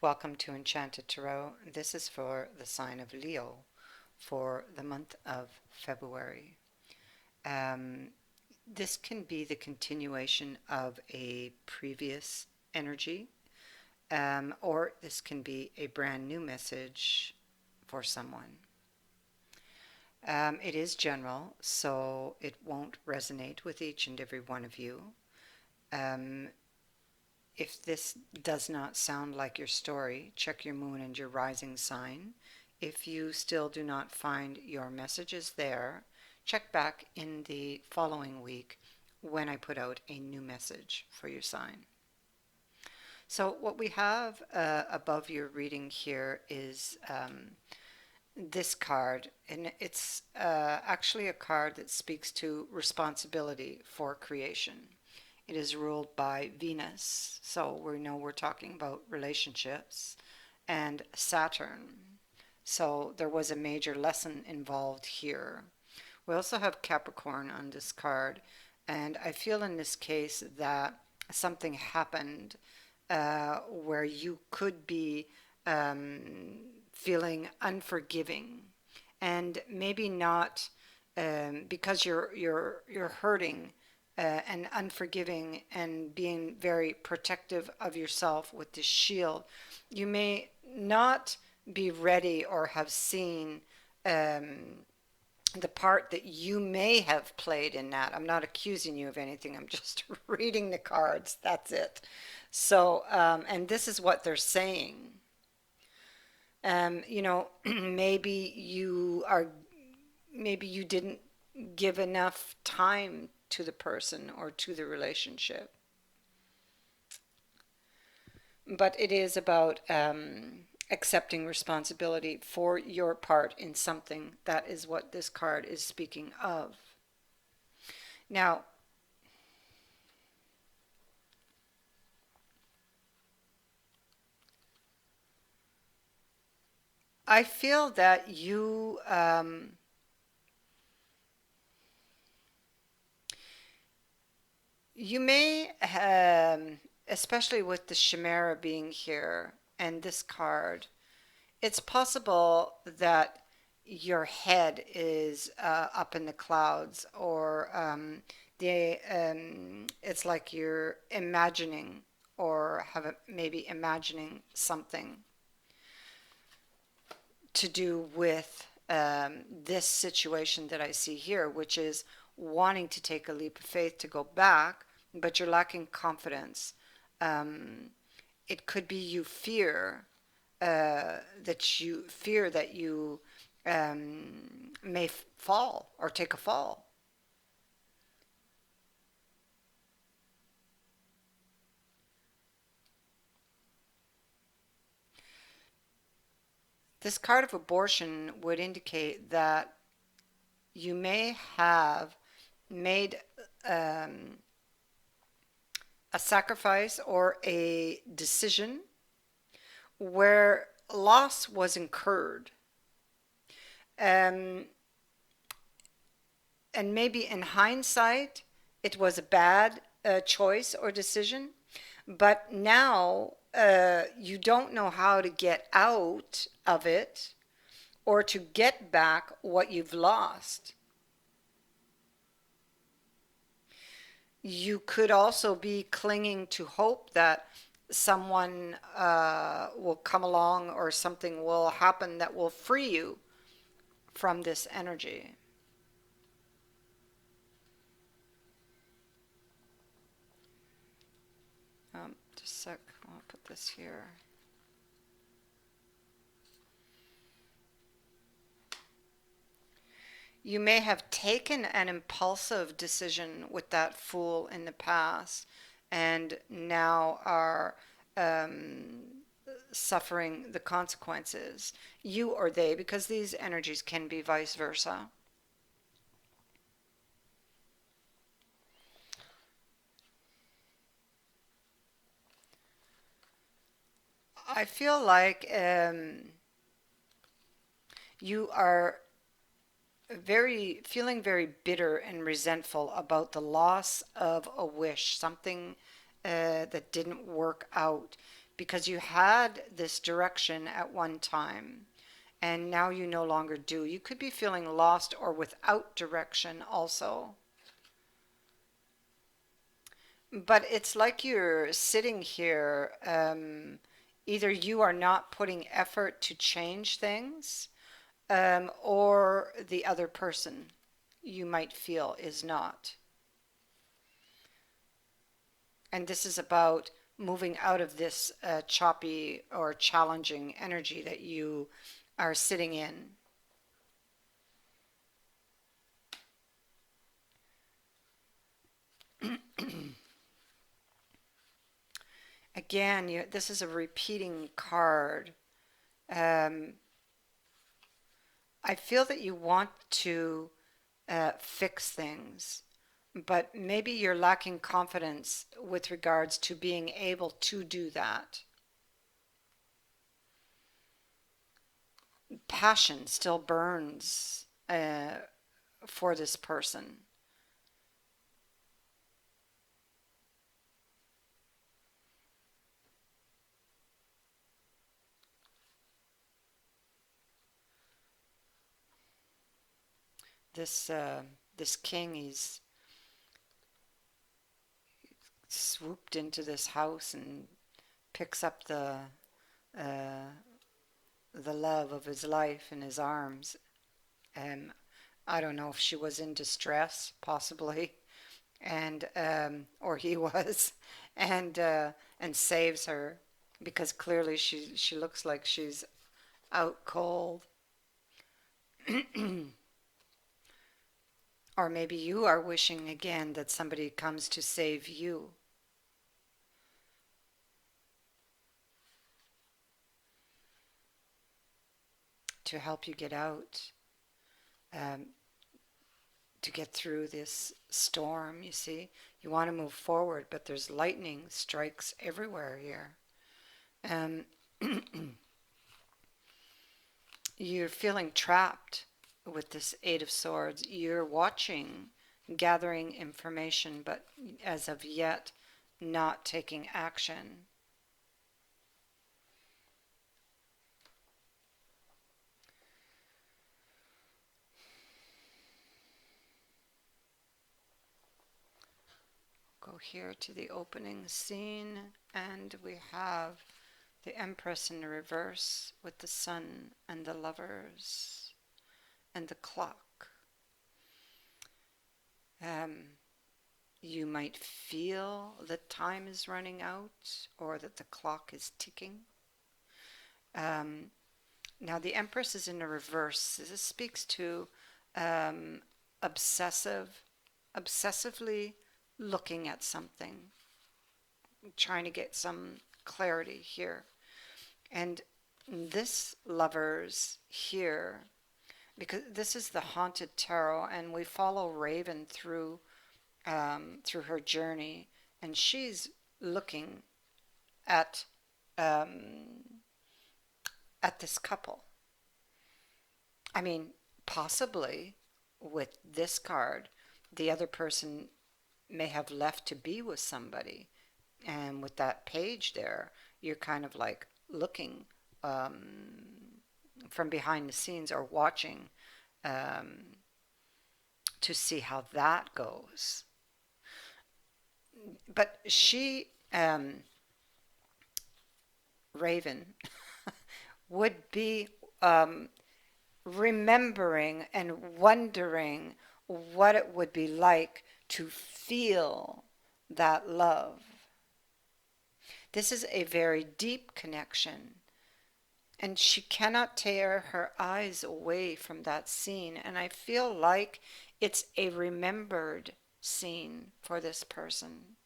Welcome to Enchanted Tarot. This is for the sign of Leo for the month of February. Um, this can be the continuation of a previous energy, or this can be a brand new message for someone. It is general, so it won't resonate with each and every one of you. Um, If this does not sound like your story, check your moon and your rising sign. If you still do not find your messages there, check back in the following week when I put out a new message for your sign. So, what we have above your reading here is this card, and it's actually a card that speaks to responsibility for creation. It is ruled by Venus, so we know we're talking about relationships, and Saturn. So there was a major lesson involved here. We also have Capricorn on this card, and I feel in this case that something happened where you could be feeling unforgiving, and maybe not because you're hurting and unforgiving and being very protective of yourself with this shield. You may not be ready or have seen the part that you may have played in that. I'm not accusing you of anything. I'm just reading the cards. That's it. So, and this is what they're saying. Maybe maybe you didn't give enough time to the person or to the relationship. But it is about accepting responsibility for your part in something. That is what this card is speaking of. Now, I feel that you may, especially with the Chimera being here and this card, it's possible that your head is up in the clouds, or it's like you're imagining or maybe imagining something to do with this situation that I see here, which is wanting to take a leap of faith to go back, but you're lacking confidence. Um, it could be you fear that you may fall or take a fall. This card of abortion would indicate that you may have made um, a sacrifice or a decision where loss was incurred. Um, and maybe in hindsight, it was a bad choice or decision, but now you don't know how to get out of it or to get back what you've lost. You could also be clinging to hope that someone will come along or something will happen that will free you from this energy. Just a sec, I'll put this here. You may have taken an impulsive decision with that fool in the past and now are suffering the consequences. You or they, because these energies can be vice versa. I feel like you are feeling very bitter and resentful about the loss of a wish, something that didn't work out. because you had this direction at one time and now you no longer do. You could be feeling lost or without direction also. But it's like you're sitting here, either you are not putting effort to change things, or the other person you might feel is not. And this is about moving out of this choppy or challenging energy that you are sitting in. Again, this is a repeating card. Um, I feel that you want to fix things, but maybe you're lacking confidence with regards to being able to do that. Passion still burns for this person. This this king, he's swooped into this house and picks up uh, the love of his life in his arms. And I don't know if she was in distress, possibly, and or he was, and saves her because clearly she looks like she's out cold. Or maybe you are wishing again that somebody comes to save you, to help you get out, um, to get through this storm. You see, you want to move forward, but there's lightning strikes everywhere here. Um, you're feeling trapped with this Eight of Swords. You're watching, gathering information, but as of yet, not taking action. Go here to the opening scene, and we have the Empress in reverse with the Sun and the Lovers and the clock. Um, you might feel that time is running out or that the clock is ticking. Um, Now, the Empress is in the reverse. This speaks to um, obsessive, obsessively looking at something, trying to get some clarity here. And this Lovers here, because this is the haunted tarot, and we follow Raven through her journey, and she's looking at um, at this couple. I mean, possibly with this card, the other person may have left to be with somebody. And with that page there, you're kind of like looking from behind the scenes or watching um, to see how that goes. But Raven, would be um, remembering and wondering what it would be like to feel that love. This is a very deep connection, and she cannot tear her eyes away from that scene. And I feel like it's a remembered scene for this person.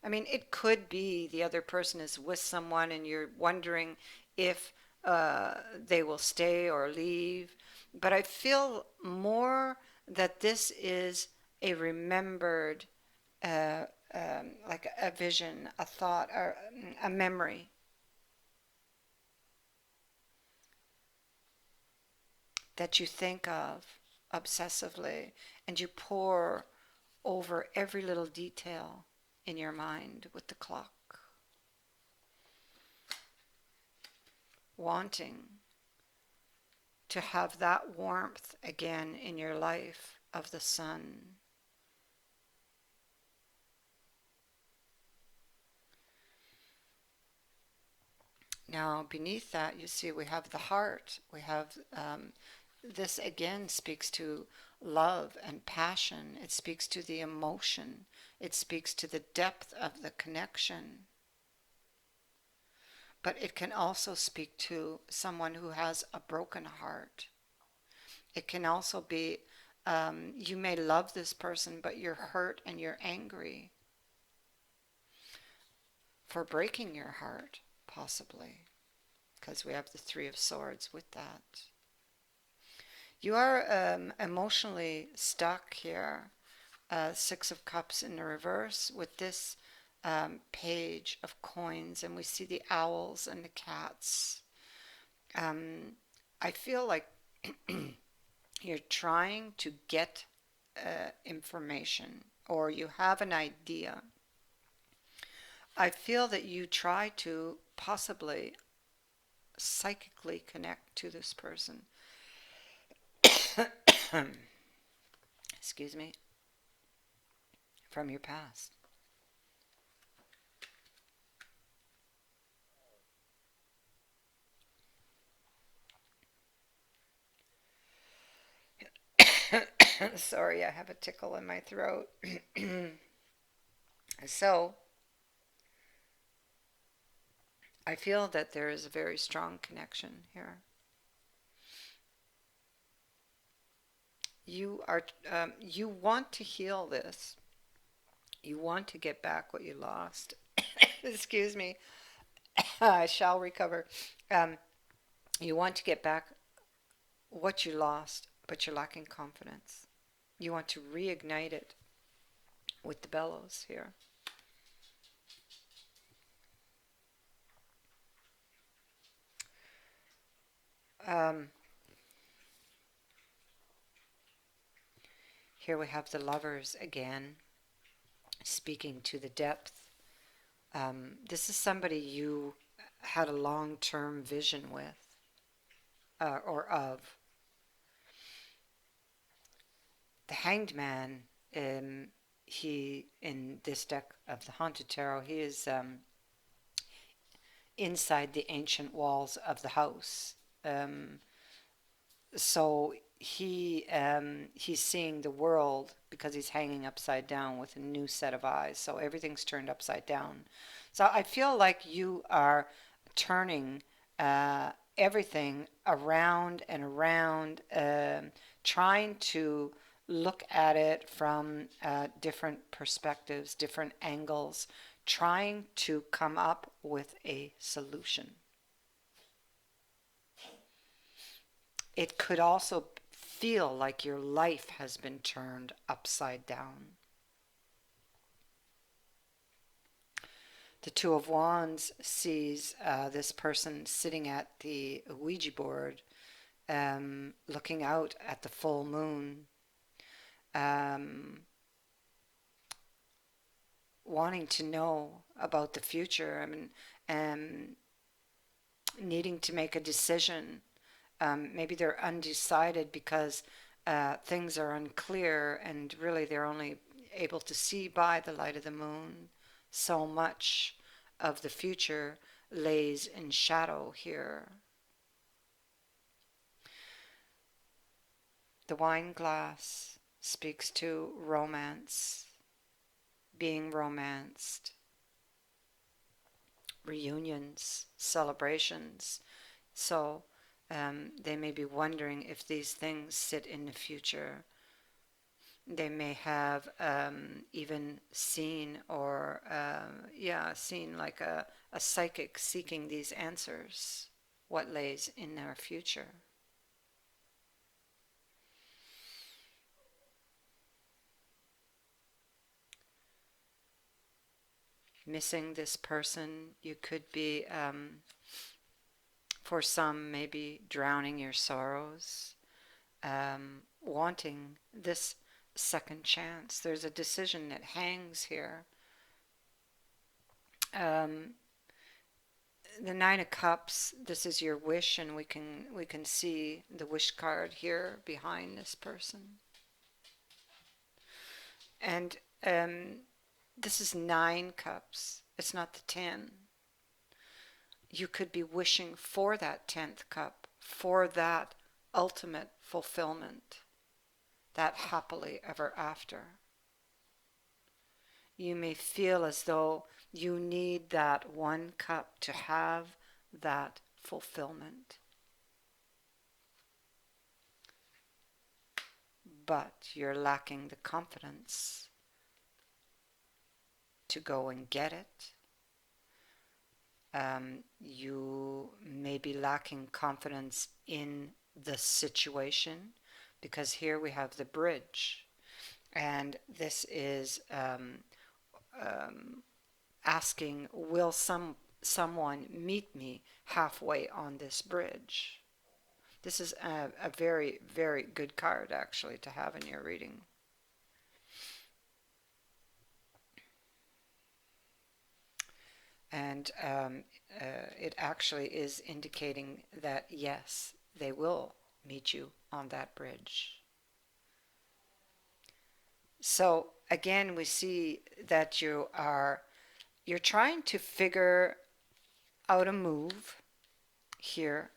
I mean, it could be the other person is with someone and you're wondering if they will stay or leave. But I feel more that this is a remembered, uh, like a vision, a thought, or a memory that you think of obsessively and you pour over every little detail in your mind with the clock. wanting to have that warmth again in your life of the sun. Now, beneath that, you see we have the heart. We have this again speaks to love and passion. It speaks to the emotion. It speaks to the depth of the connection. But it can also speak to someone who has a broken heart. It can also be you may love this person, but you're hurt and you're angry for breaking your heart, possibly, because we have the Three of Swords with that. You are emotionally stuck here. Six of Cups in the reverse with this page of coins, and we see the owls and the cats. I feel like you're trying to get information or you have an idea. I feel that you try to possibly psychically connect to this person. Excuse me, from your past. Sorry, I have a tickle in my throat. So, I feel that there is a very strong connection here. You want to heal this. You want to get back what you lost. Excuse me. I shall recover. Um, you want to get back what you lost, but you're lacking confidence. You want to reignite it with the bellows here. Um, Here we have the lovers again, speaking to the depth. This is somebody you had a long-term vision with or of. The Hanged Man, he in this deck of the Haunted Tarot, he is inside the ancient walls of the house. Um, so he's seeing the world because he's hanging upside down with a new set of eyes. So everything's turned upside down. So I feel like you are turning everything around and around, trying to look at it from different perspectives, different angles, trying to come up with a solution. It could also feel like your life has been turned upside down. The Two of Wands sees this person sitting at the Ouija board, looking out at the full moon, um, wanting to know about the future. I mean, um, needing to make a decision. Maybe they're undecided because things are unclear and really they're only able to see by the light of the moon. So much of the future lays in shadow here. The wine glass speaks to romance, being romanced, reunions, celebrations. So they may be wondering if these things sit in the future. They may have even seen or, seen like a psychic seeking these answers, what lays in their future. Missing this person, you could be, for some, maybe drowning your sorrows, wanting this second chance. There's a decision that hangs here. Um, the Nine of Cups, this is your wish, and we can see the wish card here behind this person. And this is 9 cups. It's not the 10. You could be wishing for that 10th cup, for that ultimate fulfillment, that happily ever after. You may feel as though you need that 1 cup to have that fulfillment. But you're lacking the confidence to go and get it. You may be lacking confidence in the situation, because here we have the bridge, and this is asking, will someone meet me halfway on this bridge? This is a very, very good card actually to have in your reading. And it actually is indicating that yes, they will meet you on that bridge. So again, we see that you're trying to figure out a move here,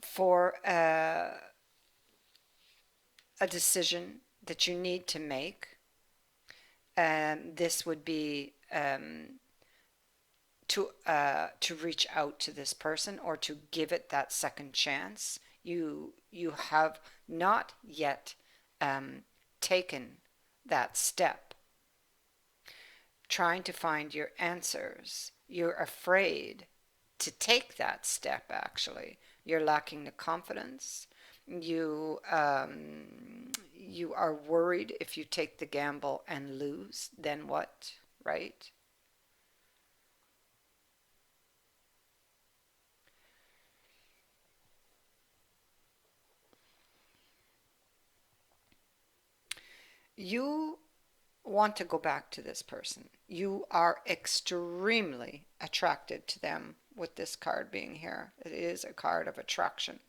for a decision that you need to make. This would be to reach out to this person, or to give it that second chance. You have not yet taken that step, trying to find your answers. You're afraid to take that step, actually. You're lacking the confidence. You are worried, if you take the gamble and lose, then what, right? You want to go back to this person. You are extremely attracted to them with this card being here. It is a card of attraction.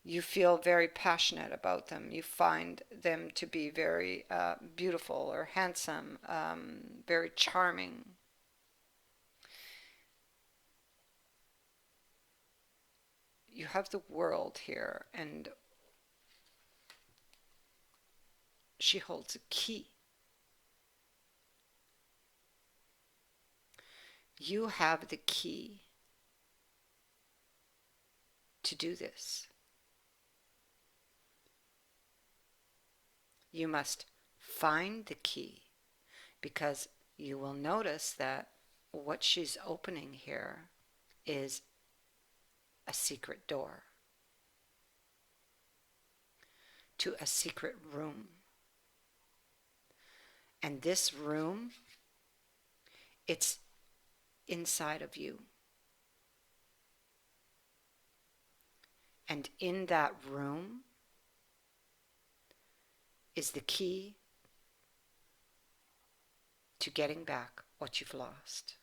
You feel very passionate about them. You find them to be very beautiful or handsome, very charming. You have the World here, and she holds a key. You have the key to do this. You must find the key, because you will notice that what she's opening here is a secret door to a secret room. And this room, it's inside of you. And in that room is the key to getting back what you've lost.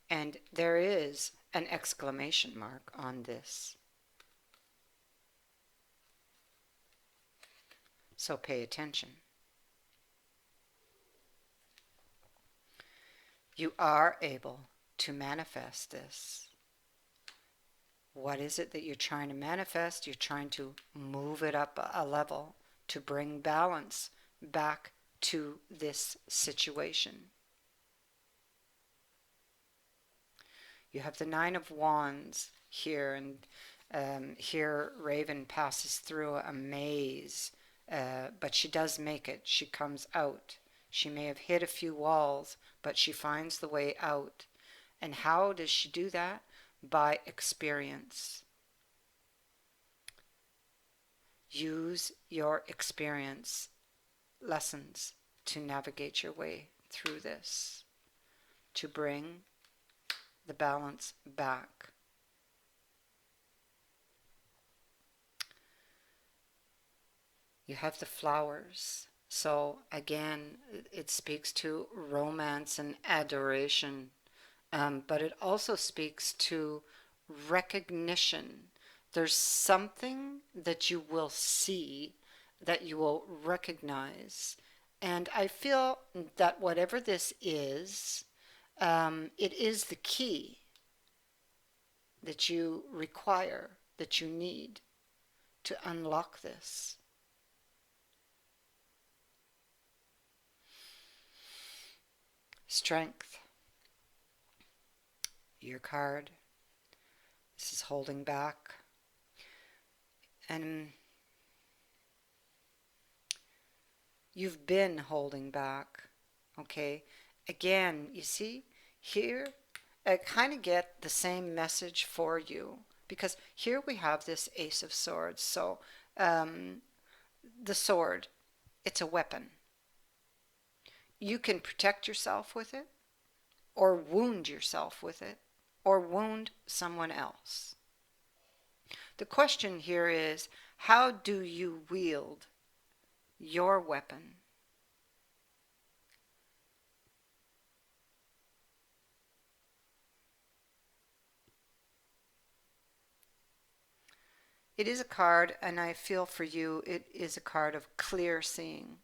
And there is an exclamation mark on this. So pay attention. You are able to manifest this. What is it that you're trying to manifest? You're trying to move it up a level, to bring balance back to this situation. You have the Nine of Wands here, and here Raven passes through a maze, but she does make it. She comes out. She may have hit a few walls, but she finds the way out. And how does she do that? By experience. Use your experience lessons to navigate your way through this, to bring the balance back. You have the flowers. So again, it speaks to romance and adoration, but it also speaks to recognition. There's something that you will see, that you will recognize. And I feel that whatever this is, it is the key that you require, that you need to unlock this. Strength, your card. This is holding back. And you've been holding back. Okay? Again, you see, here I kind of get the same message for you, because here we have this Ace of Swords. So um, the sword, it's a weapon. You can protect yourself with it, or wound yourself with it, or wound someone else. The question here is, how do you wield your weapon? It is a card, and I feel for you, it is a card of clear seeing.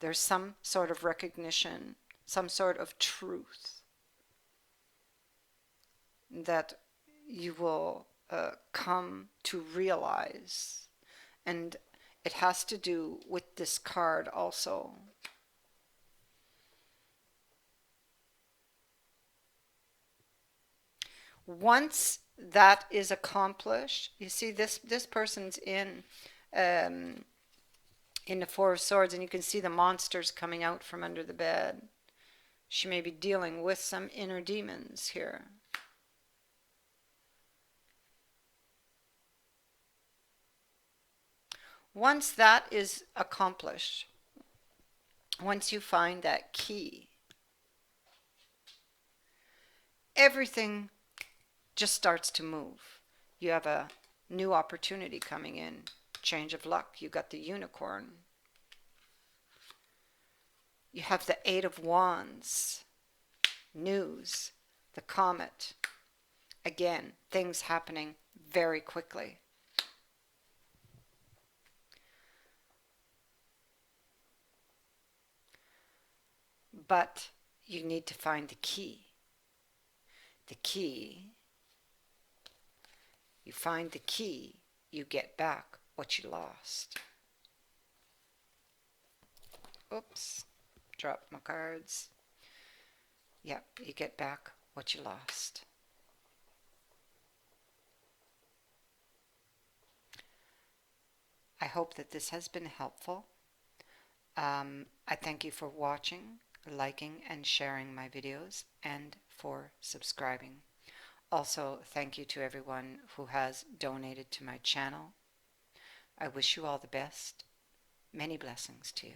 There's some sort of recognition, some sort of truth that you will come to realize. And it has to do with this card also. Once that is accomplished, you see this person's um, in the Four of Swords, and you can see the monsters coming out from under the bed. She may be dealing with some inner demons here. Once that is accomplished, once you find that key, everything just starts to move. You have a new opportunity coming in, change of luck. You got the unicorn. You have the Eight of Wands, news, the comet. Again, things happening very quickly. But you need to find the key. The key, you find the key, you get back what you lost. Oops, dropped my cards. Yep, you get back what you lost. I hope that this has been helpful. I thank you for watching, liking, and sharing my videos, and for subscribing. Also, thank you to everyone who has donated to my channel. I wish you all the best. Many blessings to you.